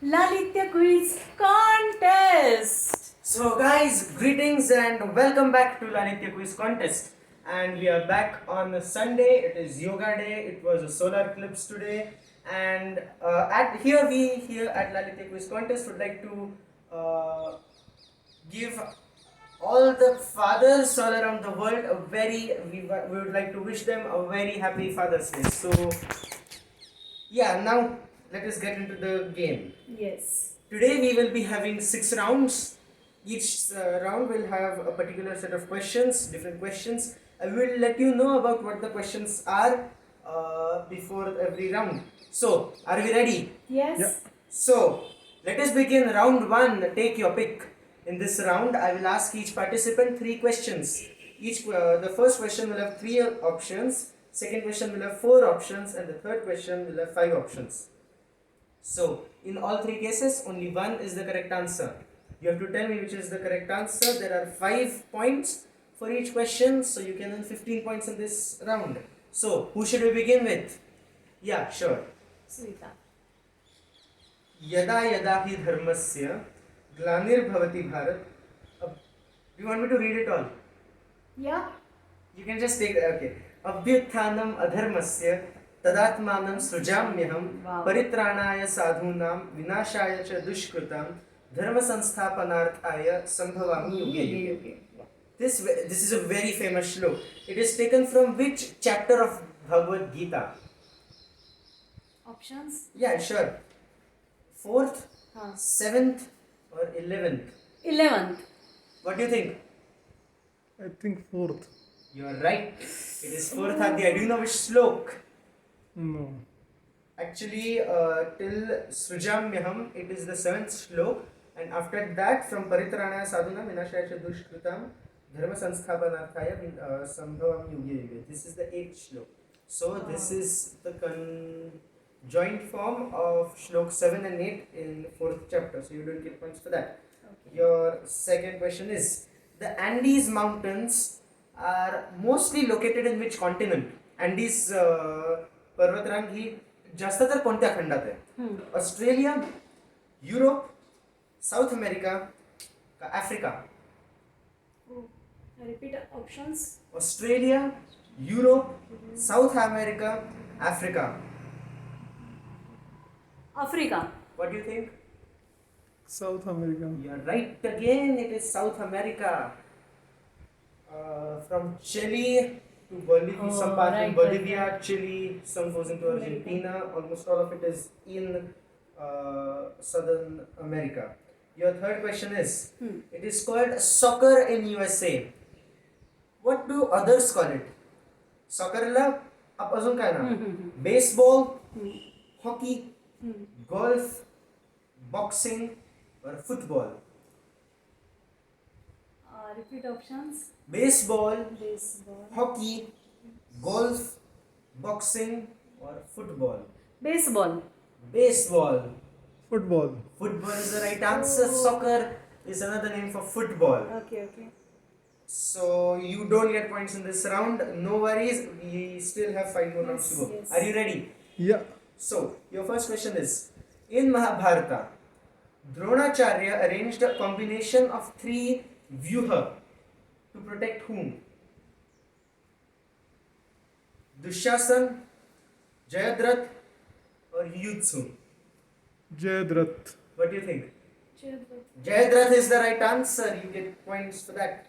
Lalitya Quiz Contest! So guys, greetings and welcome back to Lanitya Quiz Contest. And we are back on a Sunday. It is Yoga Day. It was a solar eclipse today. And here at Lanitya Quiz Contest would like to give all the fathers all around the world we would like to wish them a very happy Father's Day. So yeah, now let us get into the game. Yes. Today we will be having 6 rounds. Each round will have a particular set of questions, different questions. I will let you know about what the questions are before every round. So, are we ready? Yes. Yeah. So, let us begin round 1. Take your pick. In this round, I will ask each participant 3 questions. The first question will have 3 options, second question will have 4 options, and the third question will have 5 options. So, in all 3 cases, only one is the correct answer. You have to tell me which is the correct answer. There are 5 points for each question, so you can earn 15 points in this round. So, who should we begin with? Yeah, sure. Sweeta. Yada yada hi dharmasya glanirбhavati bharat. Do you want me to read it all? Yeah. You can just take that. Okay. Abhyuthanam adharmasya tadatmanam srujamyaham Wow. paritranaya sadhunam vinashaya cha dushkrutam dharma sansthapanarthaya sambhavami yuge yuge. This is a very famous shloka. It is taken from which chapter of Bhagavad Gita? Options? Yeah, sure. 4th, Huh. 7th or 11th? 11th. What do you think? I think fourth. You are right. It is 4th Adhyaya. Do you know which slok? No. Actually, till Srujamyaham, it is the 7th slok, and after that, from Paritranaya Sadhuna Vinashaya cha Dushkritam Dharma Sansthapanarthaya Sambhavam Yuge Yuge. This is the 8th slok. So, this is the joint form of slok 7 and 8 in 4th chapter. So, you don't get points for that. Okay. Your second question is, the Andes Mountains are mostly located in which continent? Andes पर्वतरांग ही जास्त तर कोणत्या खंडात आहे? Australia, Europe, south America का Africa? Oh. Repeat options. Australia, Europe, south America, Africa. Africa. What do you think? South America. You are right again. It is South America. From Chile to Bolivia, Oh, some part in right, Bolivia, right. Chile, some goes into Argentina. Almost all of it is in Southern America. Your third question is, it is called soccer in USA. What do others call it? Soccer ला आप अजून काय ना? Baseball, hockey, golf, boxing or football? Repeat options. Baseball, Baseball. hockey, golf, boxing or football? Baseball. Baseball. Football. Football is the right answer. Soccer is another name for football. Okay, okay. So you don't get points in this round. No worries. We still have 5 more rounds to go. Yes. Are you ready? Yeah. So your first question is, in Mahabharata, Dronacharya arranged a combination of 3 vyuha to protect whom? Dushyasan, Jayadratha or Yuyutsu? Jayadratha. What do you think? Children. Jayadratha is the right answer. You get points for that.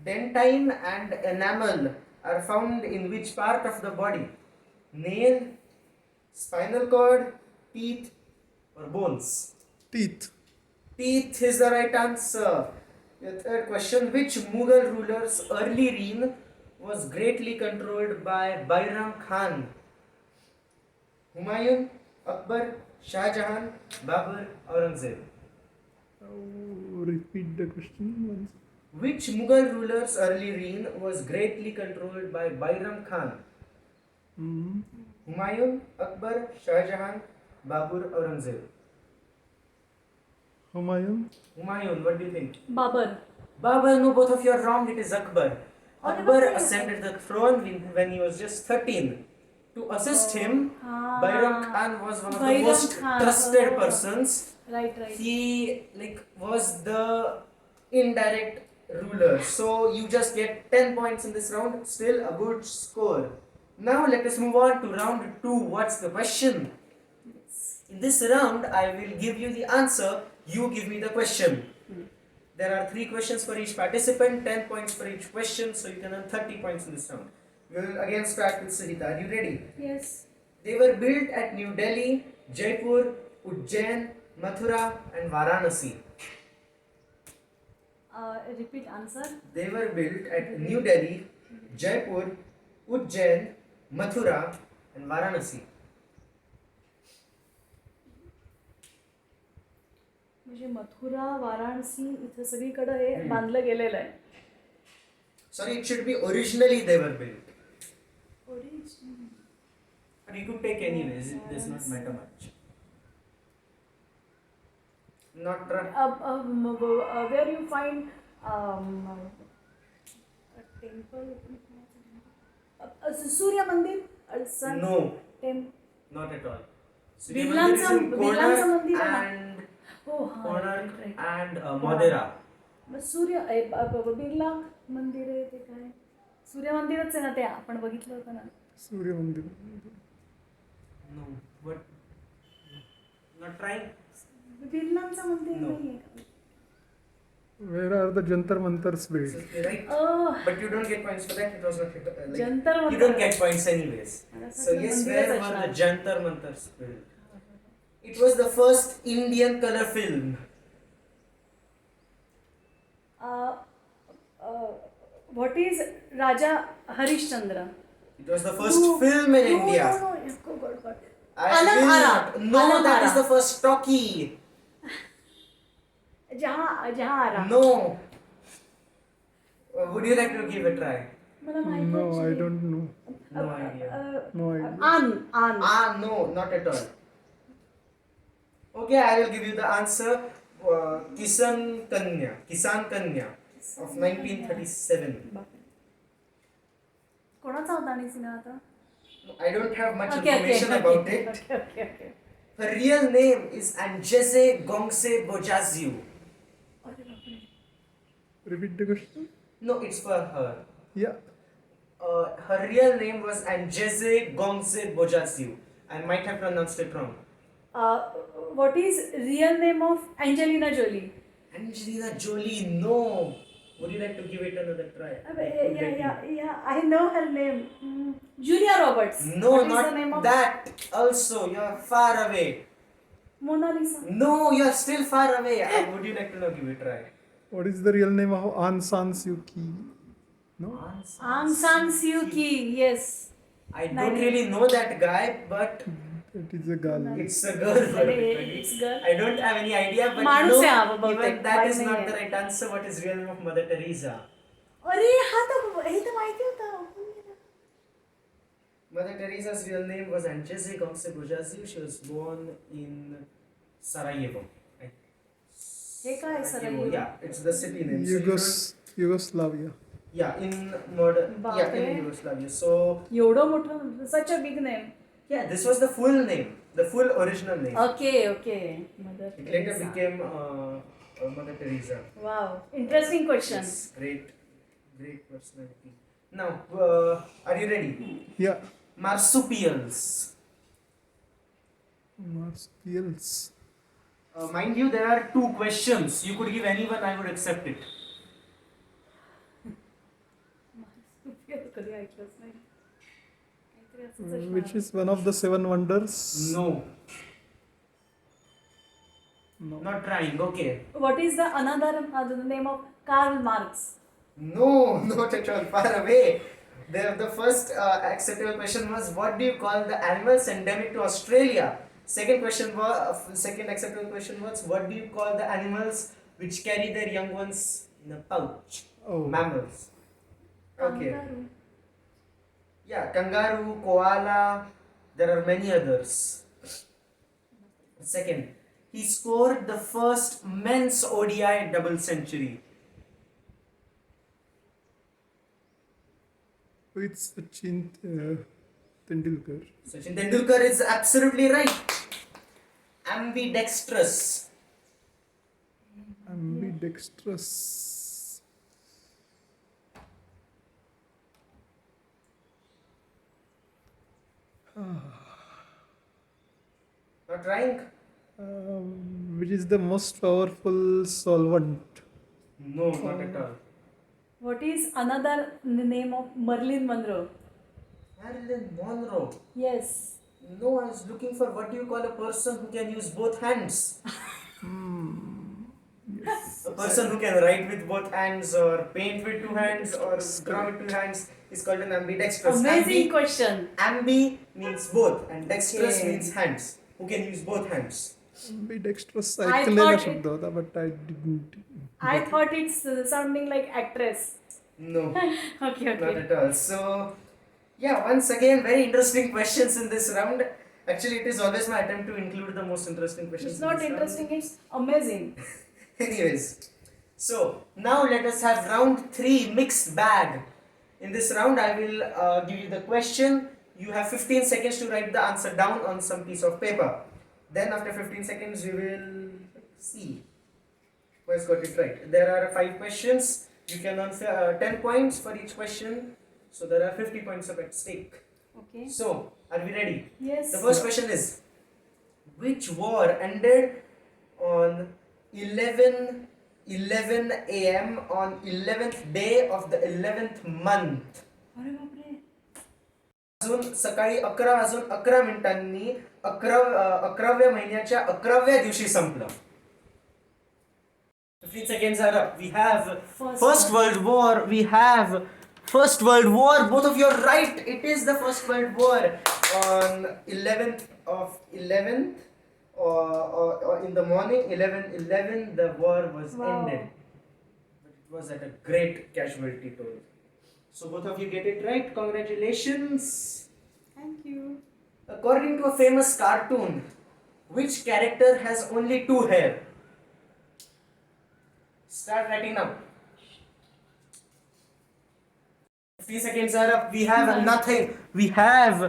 Dentine and enamel are found in which part of the body? Nail, spinal cord, teeth or bones? Teeth. Teeth is the right answer. Your third question, which Mughal ruler's early reign was greatly controlled by Bairam Khan? Humayun, Akbar, Shah Jahan, Babur, Aurangzeb? Oh, repeat the question once. Which Mughal ruler's early reign was greatly controlled by Bairam Khan? Humayun, Akbar, Shah Jahan, Babur, Aurangzeb? Humayun. Humayun, what do you think? Babur. Babur, no, both of you are wrong. It is Akbar. Oh, Akbar never mind. ascended the throne when he was just 13. To assist him, Ah. Bairam Khan was one of the Bairam most Khan, trusted oh. persons. Right, right. He was the indirect ruler. So you just get 10 points in this round. Still a good score. Now let us move on to round 2. What's the question? In this round, I will give you the answer. You give me the question. There are 3 questions for each participant, 10 points for each question, so you can earn 30 points in this round. We will again start with Sahita. Are you ready? Yes. They were built at New Delhi, Jaipur, Ujjain, Mathura, and Varanasi. Repeat answer. They were built at New Delhi, Jaipur, Ujjain, Mathura, and Varanasi. म्हणजे मथुरा वाराणसी इथं सगळीकडे हे बांधलं गेलेलं आहे. Sorry, it should be originally they were built. Original. But you could take anyways, it does not matter much. Not Where you find a temple. Surya Mandir. Sun. No, not at all. Surya Mandir is in बिर्लांचं मंदिर आहे ना. and हो हा. Konark right. and Madera. मग सूर्य बिर्ला मंदिर आहे ते काय सूर्य मंदिरच आहे ना ते आपण बघितलं होतं ना. Surya Mandir. No, but not trying. बिर्लांचं मंदिर No. नाहीये का? Where are the Jantar Mantars So, built? right? Oh, But you don't get points for that. It was not like, Jantar you Mantar. don't get points anyways. So yes, where were the Jantar Mantars built? It was the first Indian color film. What is Raja Harishchandra? It was the first film in India. No. God. I Anand will Ara. not. No, Anand that Ara. is the first talkie. जहाँ आ रहा. No. Would you like to give a try? मला माहिती No, I actually. don't know. No idea. No idea. आन. No, not at all. Okay, I will give you the answer. Kisan Kanya of 1937. कोणाचा होता आणि cinema आता? I don't have much Okay. information about it. Okay. Her real name is Anjeze Gongse Bojaziu. अरे बापरे. Repeat the question. No, it's for her. Yeah. Her real name was Anjeze Gongse Bojaziu. I might have pronounced it wrong. What is real name of Angelina Jolie? Angelina Jolie, no. Would you like to give it another try? Yeah. I know her name. Julia Roberts. No, What is not the name of that. Also, you're far away. Mona Lisa. No, you're still far away. Would you like to now give it a try? What is the real name of Aung San Suu Kyi? No? Aung San Suu Kyi. Yes. I don't really know that guy, but It is a girl. it's a girl. It's girl. I don't have any idea, but माणूस no, आहे हा बहुतेक. even that by is not नाहीये. the right answer. What is real name of Mother Teresa? अरे हा तर हे तर माहिती होतं. Mother Teresa's real name was Anjeze Gongse Bojaziu. She was born in Sarajevo. हे काय Sarajevo? Yeah, it's the city name. So you don't- Yugoslavia. yeah, in modern. Yeah, बापरे. in Yugoslavia. So एवढं मोठं such a big name. yeah, this was the full name, the full original name. Okay. Mother It later Teresa. became Mother Teresa. Wow, interesting question. Yes, great personality. Now, are you ready? Yeah. Marsupials. Marsupials. Mind you, there are 2 questions. You could give any one, I would accept it. कधी ऐकलंच नाही. काहीतरी असंच असणार. Which is one of the 7 wonders? No, No. not trying. Okay. What is the another name of Karl Marx? No, not at all. Far away. The first acceptable question was, what do you call the animals endemic to Australia? Second acceptable question was, what do you call the animals which carry their young ones in a pouch? Oh. Mammals. Okay. Kangaroo. Yeah, kangaroo, koala. There are many others. Second, he scored the first men's ODI double century. It's Sachin Tendulkar. Sachin Tendulkar is absolutely right. Ambidextrous. Ambidextrous. Not trying? Which is the most powerful solvent? No, not at all. What is another name of Marilyn Monroe? Marilyn Monroe. Yes. No, I was looking for what you call a person who can use both hands. Yes. A person who can write with both hands or paint with two hands or draw with two hands is called an ambidextrous. Amazing question. Ambi means both and dexterous Okay. means hands. Who can use both hands? Ambidextrous I ऐकलेला thought शब्द होता but I didn't. I thought it's sounding like actress. No, Okay, not okay. at all. So, yeah, once again, very interesting questions in this round. Actually, it is always my attempt to include the most interesting questions. It's in not this round. interesting, it's amazing. Anyways, so now let us have round 3 mixed bag. In this round, I will give you the question. You have 15 seconds to write the answer down on some piece of paper. Then, after 15 seconds, we will see who has got it right. There are 5 questions. You can earn 10 points for each question. So, there are 50 points up at stake. Okay. So, are we ready? Yes. The first question is, which war ended on 11 a.m. on 11th day of the 11th month? अरे बापरे. अजून सकाळी 11:11 11व्या महिन्याच्या 11व्या दिवशी संपलं. 15 seconds are up. We have First World War. We have First World War. Both of you are right. It is the First World War on 11th of 11th or in the morning 11:11 the war was Wow. ended. But it was at a great casualty toll. So both of you get it right. Congratulations. Thank you. According to a famous cartoon, which character has only 2 hair? Start writing now. 50 seconds are up. We have nothing. We have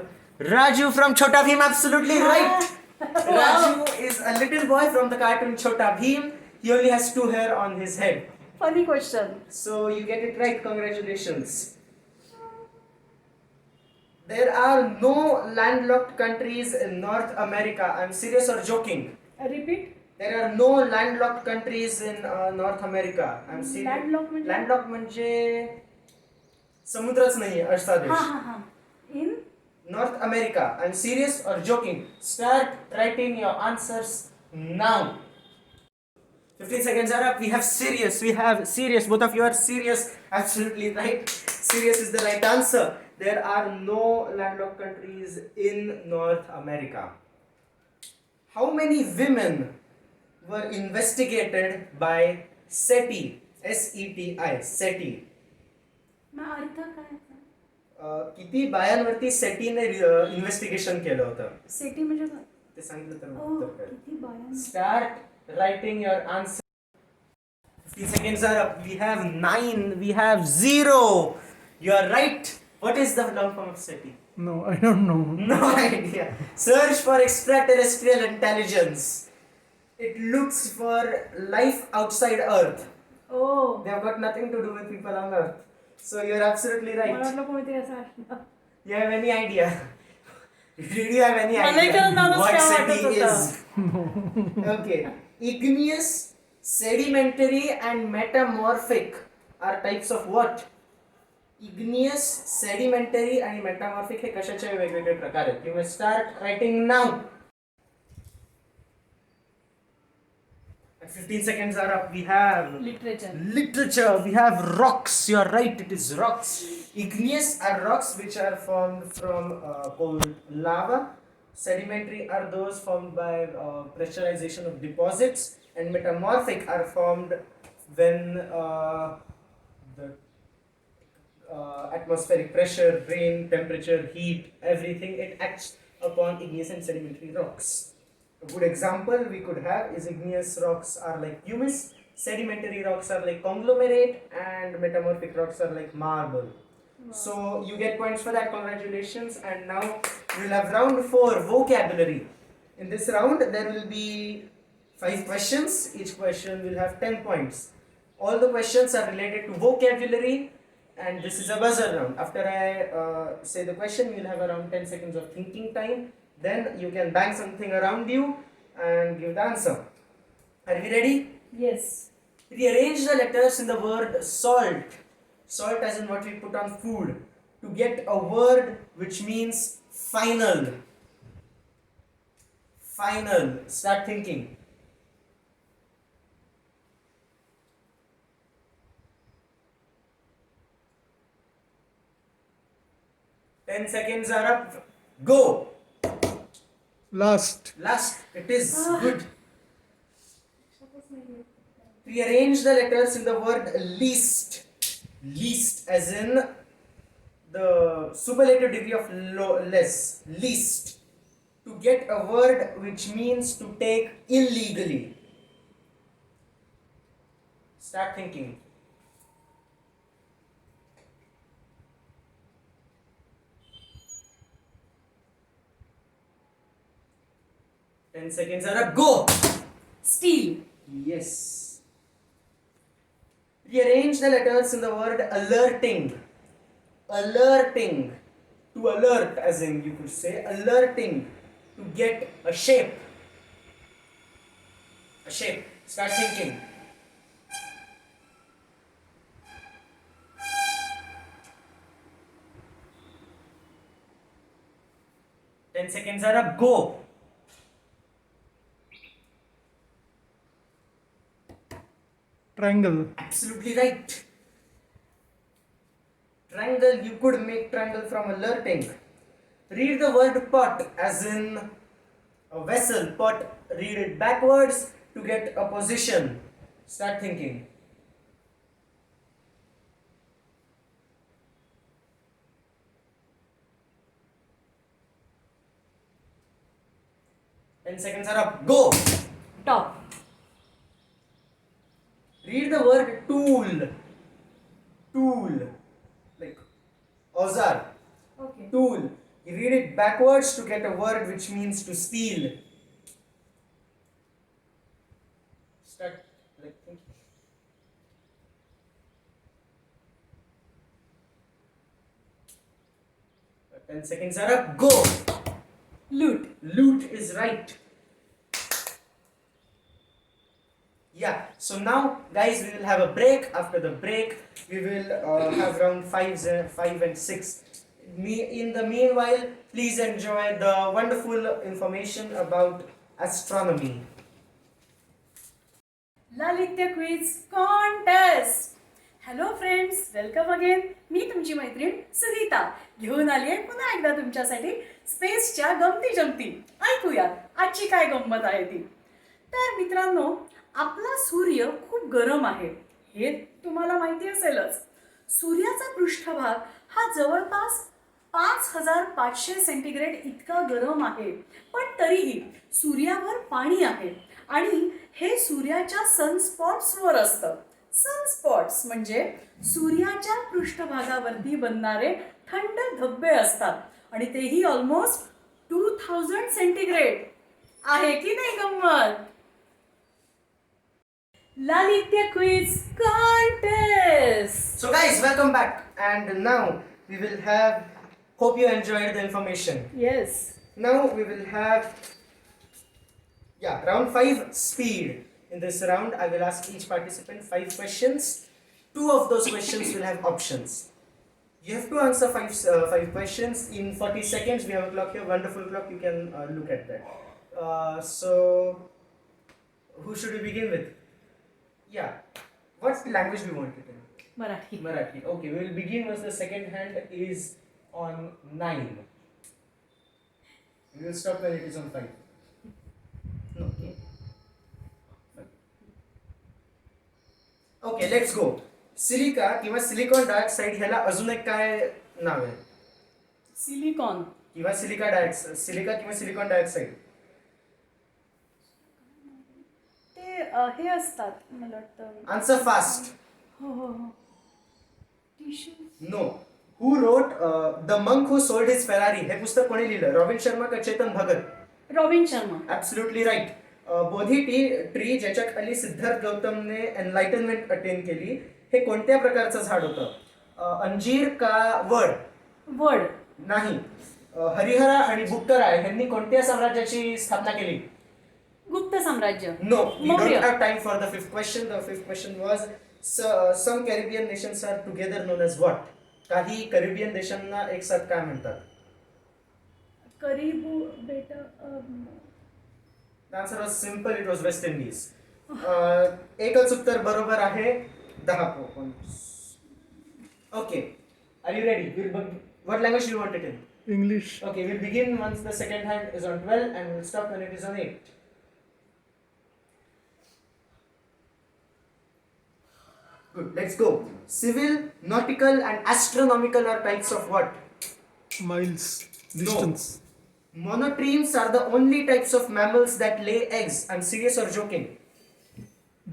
Raju from Chota Bheem. Absolutely right. Raju is a little boy from the cartoon Chota Bheem. He only has 2 hair on his head. Funny question. So you get it right. Congratulations. There are no landlocked countries in North America. I'm serious or joking? Repeat. There are no landlocked countries in North America. I'm serious. Landlocked म्हणजे? Landlocked म्हणजे समुद्रच नाही असा हा देश. हा हा. In North America. I'm serious or joking? Start writing your answers now. 15 seconds are up. We have serious. We have serious. Both of you are serious. Absolutely right. Serious is the right answer. There are no landlocked countries in North America. How many women were investigated by SETI? SETI. SETI. मग अर्थ काय? किती बायांवरती सेटीने investigation केलं होतं city म्हणजे काय? ते सांगितलं तर ओ, मग उत्तर कळेल. किती बाया. Start writing your answer. 15 seconds are up. We have 9. We have 0. You are right. What is the long form of SETI? No, I don't know. No idea. Search for extraterrestrial intelligence. It looks for life outside Earth. Oh. They have got nothing to do with people on Earth. So you're absolutely मला right. वाटलं कोणीतरी असं असणार. You have any idea? Did you have any मला idea इकडं नावच what काय SETI वाटत is? Okay. Igneous, sedimentary and metamorphic are types of what? Igneous, sedimentary आणि metamorphic हे कशाचे वेगवेगळे प्रकार आहेत? You may start writing now. And 15 seconds are up. We have Literature. literature. We have rocks. You are right. It is rocks. Igneous are rocks which are formed from cold lava. Sedimentary are those formed by pressurization of deposits, and metamorphic are formed when the atmospheric pressure, rain, temperature, heat, everything it acts upon igneous and sedimentary rocks. A good example we could have is igneous rocks are like pumice, sedimentary rocks are like conglomerate, and metamorphic rocks are like marble. So you get points for that. Congratulations. And now we'll have round 4, vocabulary. In this round, there will be 5 questions. Each question will have 10 points. All the questions are related to vocabulary, and this is a buzzer round. After I say the question, you'll have around 10 seconds of thinking time. Then you can bang something around you and give the answer. Are we ready? Yes. Rearrange the letters in the word salt. Salt as in what we put on food. To get a word which means final. Final. Start thinking. Ten seconds are up. Go. Last. Last. It is good. Rearrange the letters in the word least. Least as in the superlative degree of less. Least. To get a word which means to take illegally. Start thinking. Ten seconds are up. Go. Steel. Yes. Rearrange the letters in the word alerting. Alerting. To alert, as in you could say, alerting. To get a shape. A shape. Start thinking. Ten seconds are up. Go. Triangle. Absolutely right. Triangle, you could make triangle from alerting. Read the word pot as in a vessel. Pot, read it backwards to get a position. Start thinking. Ten seconds are up. Go. Top. Read the word tool. Tool. Like Ozar. Okay. Tool. You read it backwards to get a word which means to steal. Start like thinking. Ten seconds are up. Go. Loot. Loot is right. Yeah, so now guys, we will have a break. After the break, we will have round 5 and 6. In the meanwhile, please enjoy the wonderful information about astronomy. Lalitya quiz contest. Hello friends, welcome again. मी तुमची मैत्रीण सुनीता घेऊन आली आहे पुन्हा एकदा तुमच्यासाठी स्पेसच्या गमती जमती. ऐकूयात आजची काय गंमत आहे ती. तर मित्रांनो, आपला सूर्य खूप गरम आहे हे तुम्हाला माहिती असेलच. सूर्याचा पृष्ठभाग हा जवळपास 5500 सेंटीग्रेड इतका गरम आहे. पण तरीही सूर्यावर पाणी आहे आणि हे सूर्याच्या सनस्पॉट्सवर असतं. सनस्पॉट्स म्हणजे सूर्याच्या पृष्ठभागावरती बनणारे थंड धब्बे असतात आणि तेही ऑलमोस्ट 2000 सेंटीग्रेड. आहे की नाही गंमत? Lalitya quiz contest. So guys, welcome back, and now we will have, hope you enjoyed the information. Yes. Now we will have, round 5, speed. In this round, I will ask each participant 5 questions. 2 of those questions will have options. You have to answer 5 questions in 40 seconds. We have a clock here, wonderful clock. You can look at that. So, who should we begin with? Yeah. What language do you want it in? Marathi. Marathi. Okay, we will begin with the second hand is on 9. We will stop when it is on 5. No. Okay, let's go. Silica किंवा silicon dioxide ह्याला अजून एक काय नाव आहे? Silicon. किंवा silica किंवा silicon dioxide. ते हे असतात मला वाटतं. Answer fast. हो हो हो. Tissue. No. Who wrote The Monk Who Sold His Ferrari? हे पुस्तक कोणी लिहिलं? रॉबिन शर्मा का Chetan Bhagat? Robin Sharma. Absolutely right. Bodhi tree ज्याच्या खाली सिद्धार्थ गौतमने एनलाइटनमेंट अटेन केली, हे कोणत्या प्रकारचं झाड होतं? अंजीर का वड? वड. नाही. हरिहरा आणि बुक्कराय यांनी कोणत्या साम्राज्याची स्थापना केली? गुप्त साम्राज्य. No, we Maurya. don't have time for the fifth question. The fifth question was some Caribbean nations are together known as what? काही कॅरिबियन देशांना एक साथ काय म्हणतात? करीबू बेटा. The answer was simple. It was West Indies. एकच उत्तर बरोबर आहे. 10 points. Okay. Are you ready? What language do you want it in? English. Okay, we'll begin once the second hand is on 12 and we'll stop when it is on 8. Good, let's go. Civil, nautical and astronomical are types of what? Miles. Distance. Monotremes are the only types of mammals that lay eggs. I'm serious or joking?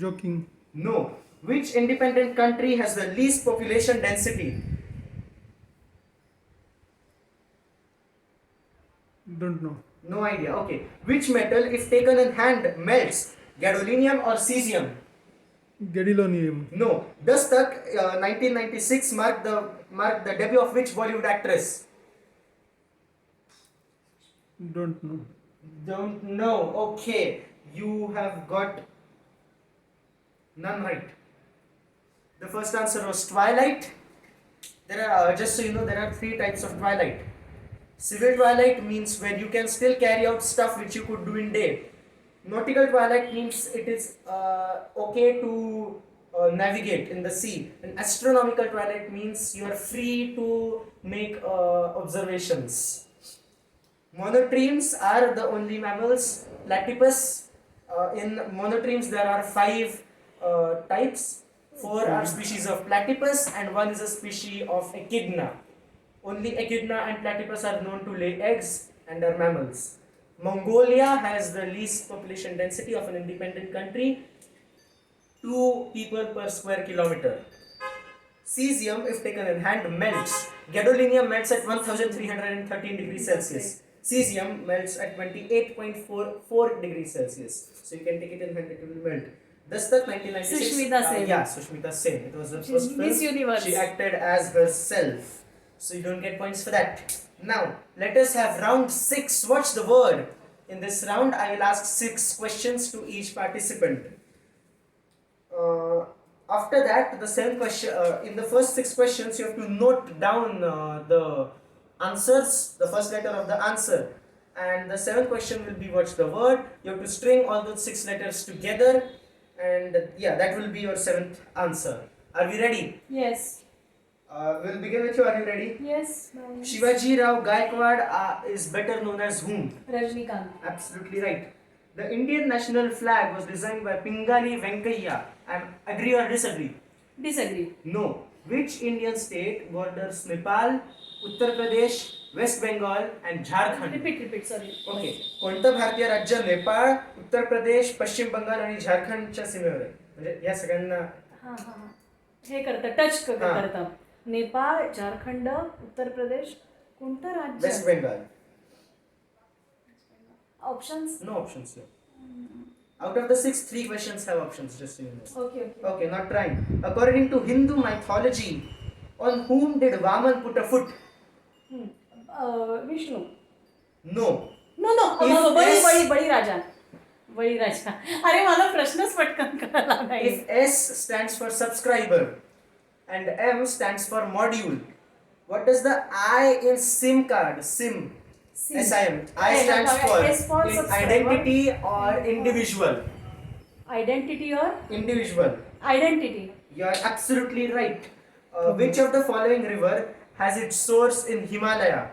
Joking. No. Which independent country has the least population density? Don't know. No idea. Okay. Which metal, if taken in hand, melts? Gadolinium or cesium? Gadolinium. No. Does the 1996 mark the debut of which Bollywood actress? Don't know. Don't know. Okay. You have got none right. The first answer was twilight. There are just so you know, there are 3 types of twilight. Civil twilight means when you can still carry out stuff which you could do in day. Nautical twilight means it is okay to navigate in the sea. And astronomical twilight means you are free to make observations. Monotremes are the only mammals. Platypus. In monotremes there are 5 types. 4 are species of platypus and 1 is a species of echidna. Only echidna and platypus are known to lay eggs and are mammals. Mongolia has the least population density of an independent country, 2 people per square kilometer. Cesium, if taken in hand, melts. Gadolinium melts at 1313 degrees Celsius. Cesium melts at 28.44 degrees Celsius. So you can take it in hand, it will melt. Dastak 1996. Sushmita Sen. Yeah, Sushmita Sen. It was the She's first Miss film. Universe. She acted as herself. So you don't get points for that. Now, let us have round 6. Watch the word. In this round, I will ask 6 questions to each participant. After that, the 7th question, in the first 6 questions, you have to note down the answers, the first letter of the answer. And the 7th question will be watch the word. You have to string all those 6 letters together. And yeah, that will be your 7th answer. Are we ready? Yes. We'll begin with you. Are you ready? Yes. Shivaji Rao Gaikwad is better known as whom? Rajinikanth. Absolutely right. The Indian national flag was designed by Pingali Venkaiah. Agree or disagree? Disagree. No. Which Indian state borders Nepal, Uttar Pradesh, West Bengal and Jharkhand? Repeat. Sorry. Okay. कोणतं भारतीय राज्य नेपाळ, उत्तर प्रदेश, पश्चिम बंगाल आणि झारखंडच्या सीमेवर आहे? म्हणजे या सगळ्यांना हा. हे करतं टच करतं. नेपाळ, झारखंड, उत्तर प्रदेश, कोणतं राज्य? West Bengal. Options? No options here. Out of the 6, 3 questions have options, just so you know. Okay. Okay, not trying. According to Hindu mythology, on whom did Vaman put a foot? Vishnu. No. No If Baliraja. अरे मला प्रश्नच पटकन कळला नाही. If S stands for subscriber and M stands for module, what does the I in SIM card? SIM. SIM. I stands S for in subscriber. identity or individual. Identity or Individual. identity. You are absolutely right. Which of the following river has its source in Himalaya?